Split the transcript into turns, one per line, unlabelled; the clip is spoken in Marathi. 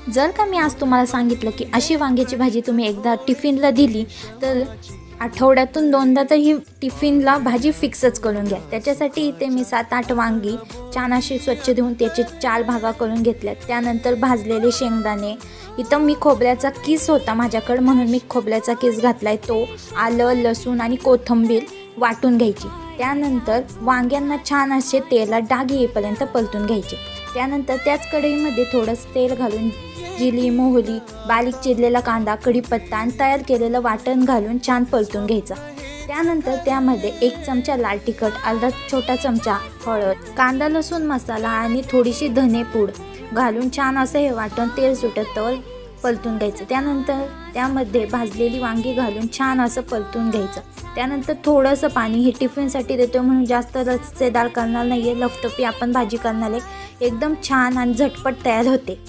जर का मी आज तुम्हाला सांगितलं की अशी वांग्याची भाजी तुम्ही एकदा टिफिनला दिली तर आठवड्यातून 2दा तर ही टिफिनला भाजी फिक्सच करून घ्या. त्याच्यासाठी इथे मी 7-8 वांगी छान अशी स्वच्छ धुवून त्याचे 4 भागा करून घेतल्यात. त्यानंतर भाजलेले शेंगदाणे, इथं मी खोबऱ्याचा किस होता माझ्याकडं म्हणून मी खोबऱ्याचा किस घातलाय. तो आलं, लसूण आणि कोथिंबीर वाटून घ्यायची. त्यानंतर वांग्यांना छान असे तेलात डाग येईपर्यंत परतून घ्यायचे. त्यानंतर त्याच कढईमध्ये थोडंसं तेल घालून जिरी, मोहरी, बारीक चिरलेला कांदा, कढीपत्ता आणि तयार केलेलं वाटण घालून छान परतून घ्यायचं. त्यानंतर त्यामध्ये 1 चमचा लाल तिखट, अर्धा छोटा चमचा हळद, कांदा लसूण मसाला आणि थोडीशी धनेपूड घालून छान असं हे वाटण तेल सुटतवर परतून घ्यायचं. त्यानंतर त्यामध्ये भाजलेली वांगी घालून छान असं परतून घ्यायचं. त्यानंतर थोडंसं पाणी, हे टिफिनसाठी देतो म्हणून जास्त रस्सेदार करणार नाही आहे, लफतफी आपण भाजी करणार आहे. एकदम छान आणि झटपट तयार होते.